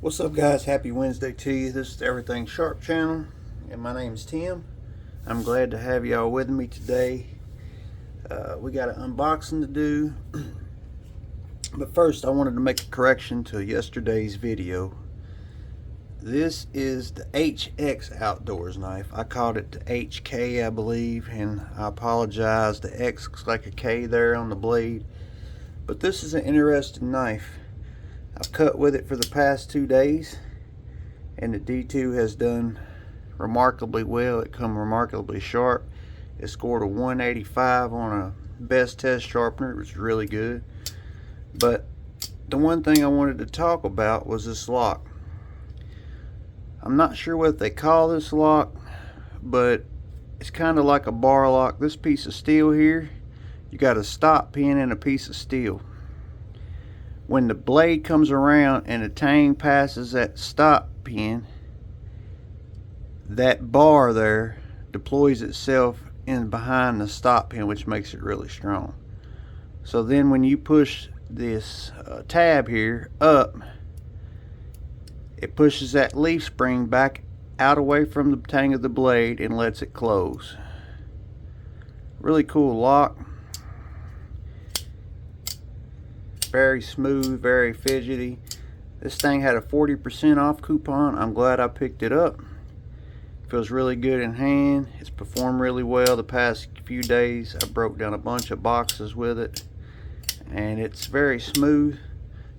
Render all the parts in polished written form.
What's up, guys? Happy Wednesday to you. This is the Everything Sharp channel, and my name's Tim. I'm glad to have y'all with me today. We got an unboxing to do, but first I wanted to make a correction to yesterday's video. This is the HX Outdoors knife. I called it the HK, I believe, and I apologize. The X looks like a K there on the blade, but this is an interesting knife. I've cut with it for the past 2 days, and the D2 has done remarkably well. It come remarkably sharp. It scored a 185 on a best test sharpener. It was really good. But the one thing I wanted to talk about was this lock. I'm not sure what they call this lock, but it's kind of like a bar lock. This piece of steel here, you got a stop pin and a piece of steel. When the blade comes around and the tang passes that stop pin, that bar there deploys itself in behind the stop pin, which makes it really strong. So then when you push this tab here up, it pushes that leaf spring back out away from the tang of the blade and lets it close. Really cool lock. Very smooth, very fidgety. This thing had a 40% off coupon. I'm glad I picked it up. Feels really good in hand. It's performed really well the past few days. I broke down a bunch of boxes with it, and it's very smooth.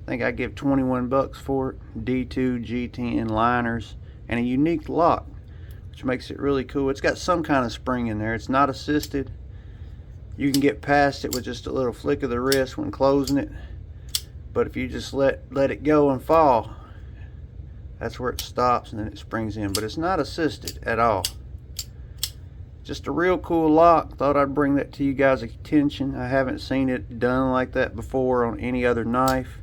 I think I give 21 bucks for it. D2, G10 liners, and a unique lock, which makes it really cool. It's got some kind of spring in there. It's not assisted. You can get past it with just a little flick of the wrist when closing it, but if you just let it go and fall, that's where it stops, and then it springs in. But it's not assisted at all. Just a real cool lock. Thought I'd bring that to you guys' attention. I haven't seen it done like that before on any other knife.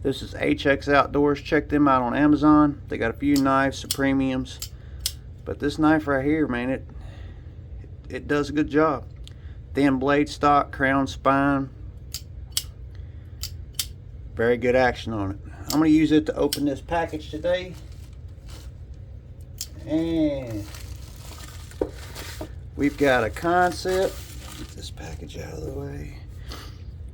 This is HX Outdoors. Check them out on Amazon. They got a few knives, some premiums, but this knife right here, man, it does a good job. Thin blade stock, crown spine, very good action on it. I'm going to use it to open this package today, and we've got a kansept. Get this package out of the way.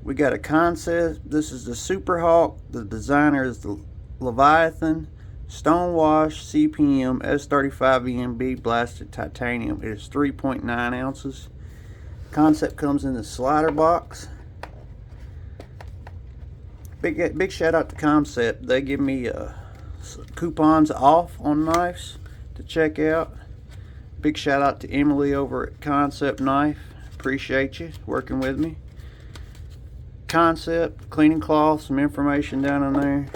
We got a kansept. This is the Super Hawk. The designer is the Leviathan Stonewash CPM S35 EMB blasted titanium. It is 3.9 ounces. Kansept comes in the slider box. Big shout out to Kansept. They give me coupons off on knives to check out. Big shout out to Emily over at Kansept Knife. Appreciate you working with me. Kansept cleaning cloth, some information down in there,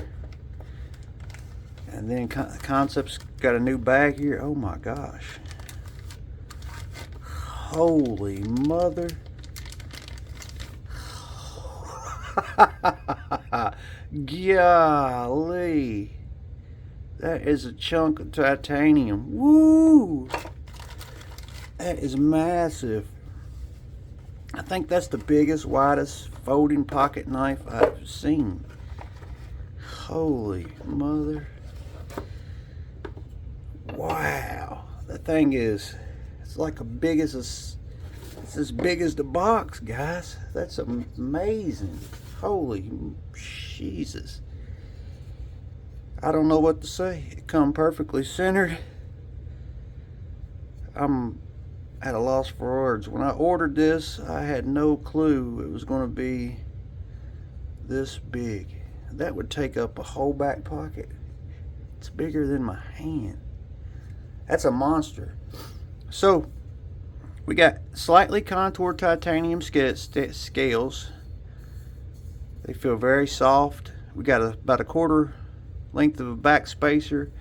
and then Kansept's got a new bag here. Oh my gosh, holy mother. Golly, that is a chunk of titanium. Woo, that is massive. I think that's the biggest, widest folding pocket knife I've seen. Holy mother. Wow. That thing is, it's like it's as big as the box, guys. That's amazing. Holy Jesus. I don't know what to say. It come perfectly centered. I'm at a loss for words. When I ordered this, I had no clue it was going to be this big. That would take up a whole back pocket. It's bigger than my hand. That's a monster. So we got slightly contoured titanium scales. They feel very soft. We got about a quarter length of a back spacer.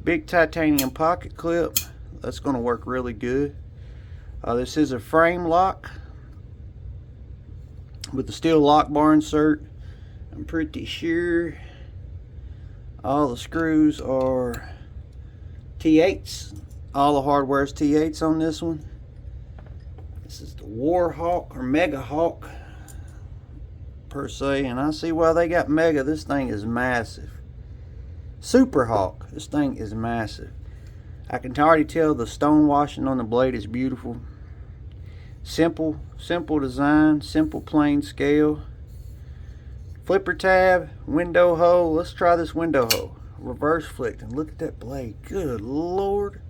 Big titanium pocket clip. That's going to work really good. This is a frame lock with the steel lock bar insert. I'm pretty sure all the screws are T8s. All the hardware is T8s on this one. This is the War Hawk or Mega Hawk per se, and I see why they got Mega. This thing is massive. Super Hawk. This thing is massive. I can already tell the stone washing on the blade is beautiful. Simple design, simple plain scale. Flipper tab, window hole. Let's try this window hole. Reverse flicked, and look at that blade. Good Lord.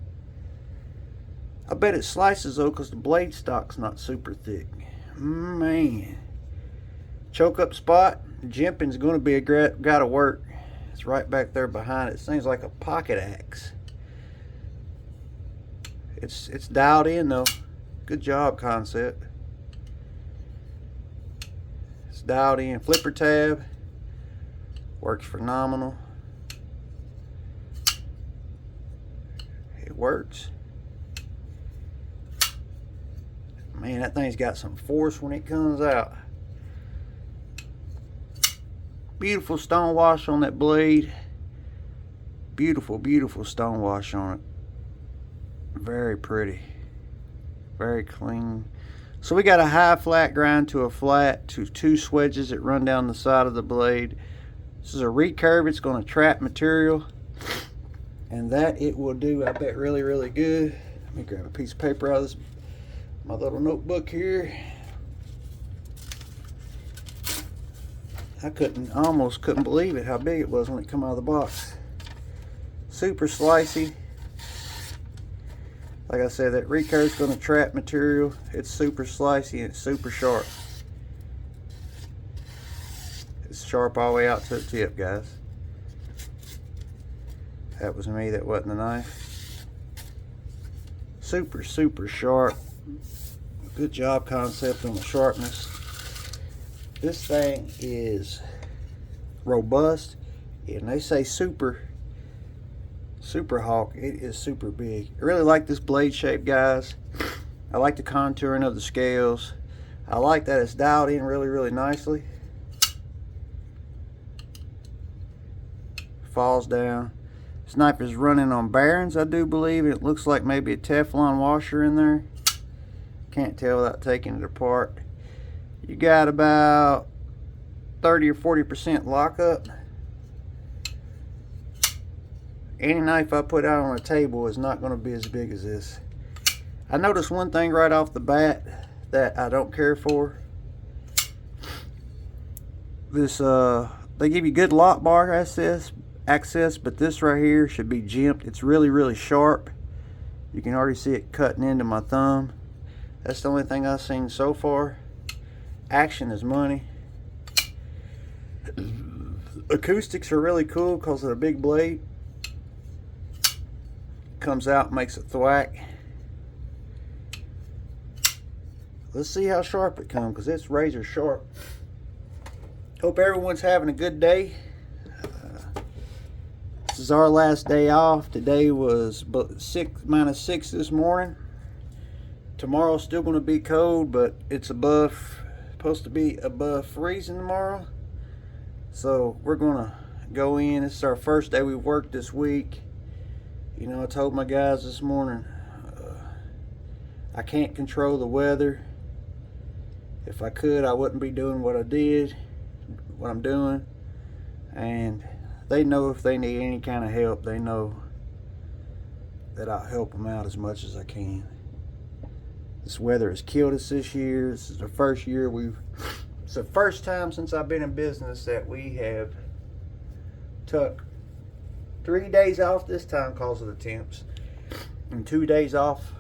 I bet it slices though, because the blade stock's not super thick. Man. Choke up spot. Jimping's going to be a gotta work. It's right back there behind it. Seems like a pocket axe. It's dialed in though. Good job, Kansept. It's dialed in. Flipper tab. Works phenomenal. It works. Man, that thing's got some force when it comes out. Beautiful stone wash on that blade. Beautiful stone wash on it. Very pretty. Very clean. So we got a high flat grind to a flat to two swedges that run down the side of the blade. This is a recurve. It's going to trap material. And that it will do, I bet, really good. Let me grab a piece of paper out of this, my little notebook here. I almost couldn't believe it how big it was when it come out of the box. Super slicey. Like I said, that recurve's going to trap material. It's super slicey and it's super sharp. It's sharp all the way out to the tip, guys. That was me, that wasn't the knife. Super sharp. Good job, Kansept, on the sharpness. This thing is robust, and they say Super Hawk. It is super big. I really like this blade shape, guys. I like the contouring of the scales. I like that it's dialed in really nicely. Falls down. This knife is running on bearings, I do believe. It looks like maybe a Teflon washer in there. Can't tell without taking it apart. You got about 30 or 40% lockup. Any knife I put out on a table is not going to be as big as this. I noticed one thing right off the bat that I don't care for. This they give you good lock bar access, but this right here should be jimped. It's really sharp. You can already see it cutting into my thumb. That's the only thing I've seen so far. Action is money. Acoustics are really cool because of the big blade. Comes out, makes a thwack. Let's see how sharp it comes, because it's razor sharp. Hope everyone's having a good day. This is our last day off. Today was -6 this morning. Tomorrow's still going to be cold, but it's supposed to be above freezing tomorrow. So we're going to go in. This is our first day we've worked this week. You know, I told my guys this morning, I can't control the weather. If I could, I wouldn't be doing what I'm doing. And they know if they need any kind of help, they know that I'll help them out as much as I can. This weather has killed us this year. This is the first year it's the first time since I've been in business that we have took 3 days off this time because of the temps, and 2 days off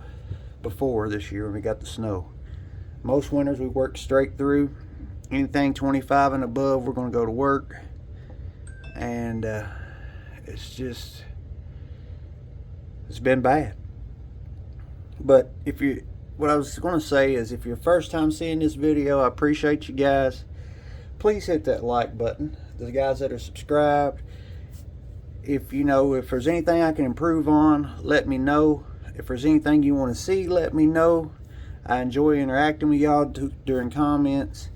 before this year when we got the snow. Most winters we work straight through. Anything 25 and above, we're going to go to work. And it's been bad. But what I was going to say is, if you're first time seeing this video, I appreciate you guys. Please hit that like button. The guys that are subscribed, if there's anything I can improve on, let me know. If there's anything you want to see, let me know. I enjoy interacting with y'all during comments.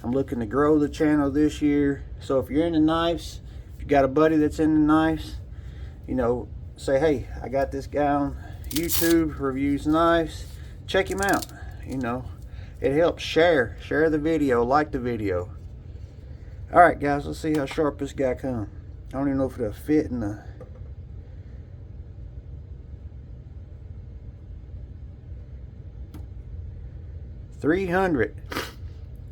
I'm looking to grow the channel this year. So if you're into knives, if you got a buddy that's into knives, say, hey, I got this guy on YouTube, reviews knives. Check him out. It helps. Share the video, like the video. All right, guys, let's see how sharp this guy comes. I don't even know if it'll fit in the... $300.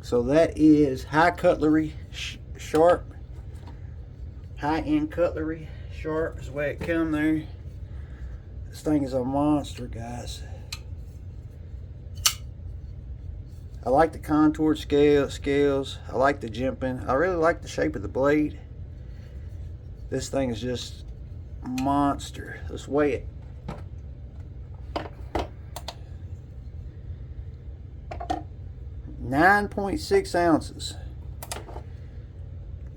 So that is high cutlery, sharp. High-end cutlery, sharp is the way it come there. This thing is a monster, guys. I like the contoured scales. I like the jimping. I really like the shape of the blade. This thing is just monster. Let's weigh it. .6 ounces.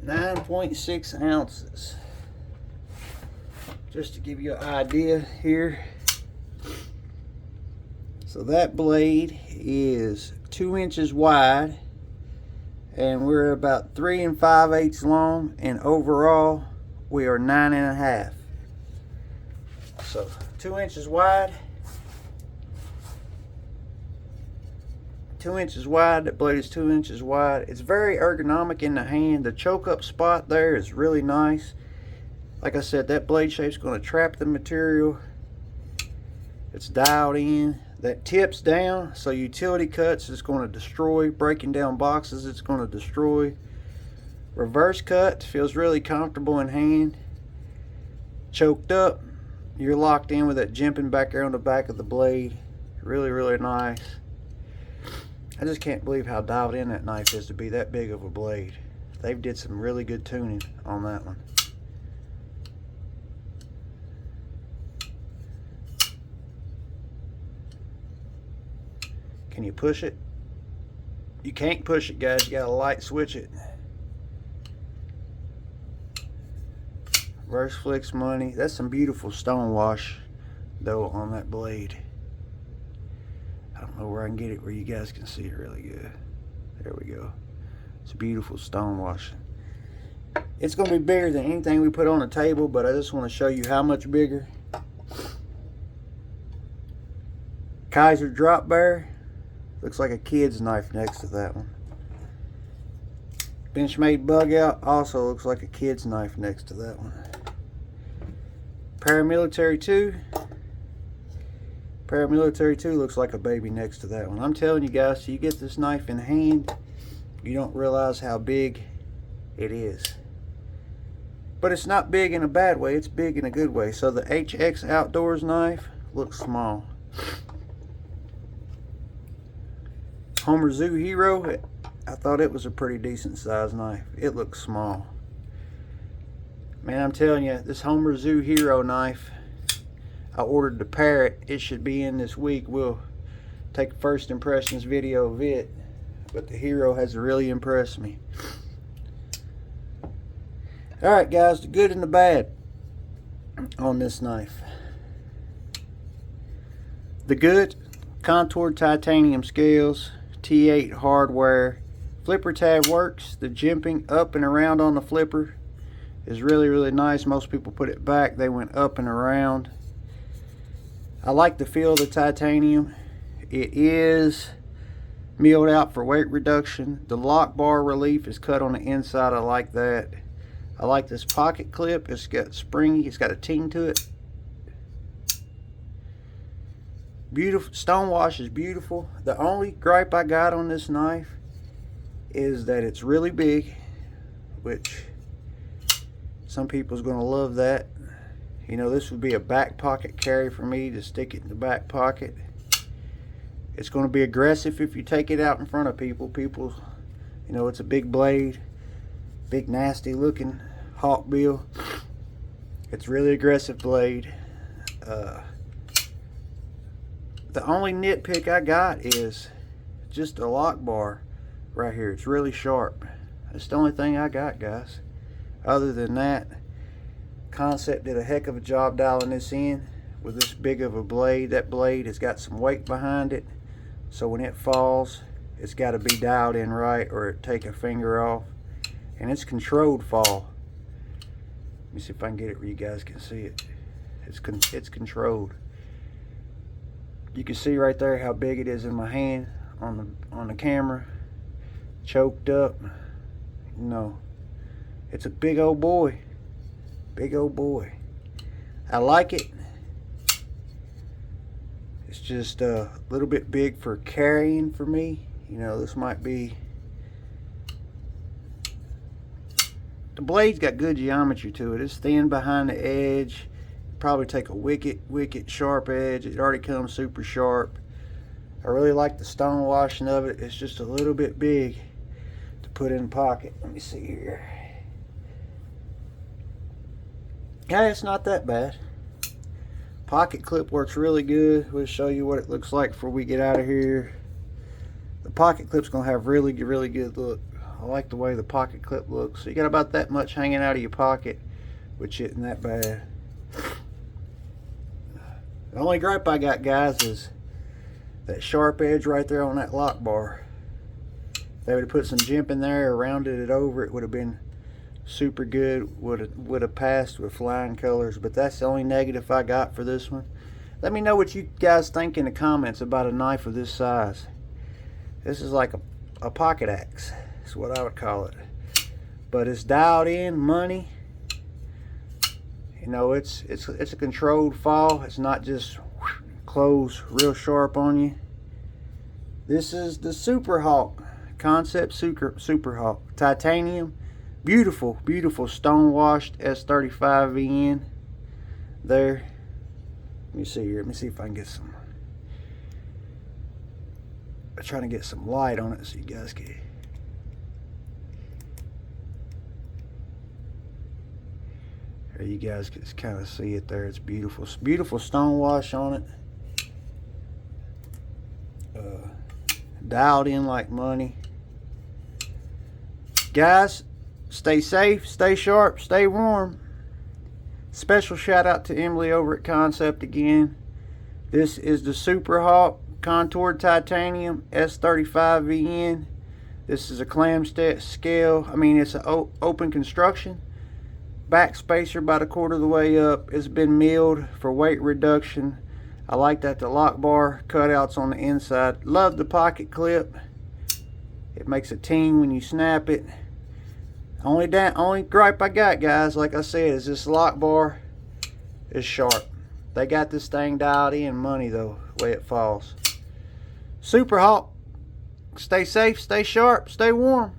9.6 ounces. Just to give you an idea here. So that blade is 2 inches wide, and we're about 3 5/8 long, and overall we are 9 1/2. So 2 inches wide. 2 inches wide. That blade is 2 inches wide. It's very ergonomic in the hand. The choke up spot there is really nice. Like I said, that blade shape is going to trap the material. It's dialed in. That tips down, so utility cuts it's going to destroy. Breaking down boxes it's going to destroy. Reverse cut feels really comfortable in hand. Choked up, you're locked in with that jimping back there on the back of the blade. Really, really nice. I just can't believe how dialed in that knife is to be that big of a blade. They did some really good tuning on that one. Can you push it? You can't push it, guys. You gotta light switch it. Reverse flicks money. That's some beautiful stone wash though on that blade. I don't know where I can get it where you guys can see it really good. There we go. It's a beautiful stone wash. It's going to be bigger than anything we put on the table, but I just want to show you how much bigger. Kaiser drop bear. Looks like a kid's knife next to that one. Benchmade bug out also looks like a kid's knife next to that one. Paramilitary 2. Paramilitary 2 looks like a baby next to that one. I'm telling you guys, so you get this knife in hand, you don't realize how big it is. But it's not big in a bad way, it's big in a good way. So the HX Outdoors knife looks small. Homer Zoo Hero, I thought it was a pretty decent sized knife. It looks small. Man, I'm telling you, this Homer Zoo Hero knife, I ordered the Parrot. It should be in this week. We'll take a first impressions video of it. But the Hero has really impressed me. Alright guys, the good and the bad on this knife. The good, contoured titanium scales, T8 hardware. Flipper tab works. The jimping up and around on the flipper is really, really nice. Most people put it back. They went up and around. I like the feel of the titanium. It is milled out for weight reduction. The lock bar relief is cut on the inside. I like that. I like this pocket clip. It's got springy. It's got a ting to it. Beautiful. Stonewash is beautiful. The only gripe I got on this knife is that it's really big, which some people's going to love that. You know, this would be a back pocket carry for me to stick it in the back pocket. It's going to be aggressive if you take it out in front of people. People, you know, it's a big blade, big nasty looking hawkbill. It's really aggressive blade. The only nitpick I got is just the lock bar right here. It's really sharp. That's the only thing I got, guys. Other than that, Kansept did a heck of a job dialing this in with this big of a blade. That blade has got some weight behind it, so when it falls, it's got to be dialed in right or it take a finger off. And it's controlled fall. Let me see if I can get it where you guys can see it. It's controlled. You can see right there how big it is in my hand on the camera. Choked up. No, it's a big old boy. Big old boy. I like it. It's just a little bit big for carrying for me. You know, this might be... The blade's got good geometry to it. It's thin behind the edge. Probably take a wicked sharp edge. It already comes super sharp. I really like the stone washing of it. It's just a little bit big to put in the pocket. Let me see here. Yeah, it's not that bad. Pocket clip works really good. We'll show you what it looks like before we get out of here. The pocket clip's gonna have really good look. I like the way the pocket clip looks. So you got about that much hanging out of your pocket, which isn't that bad. The only gripe I got, guys, is that sharp edge right there on that lock bar. If they would have put some jimp in there or rounded it over, it would have been super good. Would have passed with flying colors. But that's the only negative I got for this one. Let me know what you guys think in the comments about a knife of this size. This is like a pocket axe. That's what I would call it. But it's dialed in money. You know, it's a controlled fall. It's not just close real sharp on you. This is the Super Hawk, Kansept Super Hawk, titanium, beautiful stone washed S35 VN. There. Let me see here. Let me see if I can get some. I'm trying to get some light on it so you guys can. You guys can kind of see it there. It's beautiful. Beautiful stone wash on it. Dialed in like money. Guys, stay safe, stay sharp, stay warm. Special shout out to Emily over at Kansept again. This is the Super Hawk contoured titanium S35 VN. This is a clam scale. I mean, it's an open construction. Back spacer about a quarter of the way up. It's been milled for weight reduction. I like that the lock bar cutouts on the inside. Love the pocket clip. It makes a ting when you snap it. Only gripe I got, guys, like I said, is this lock bar is sharp. They got this thing dialed in money though, the way it falls. Super Hawk. Stay safe, stay sharp, stay warm.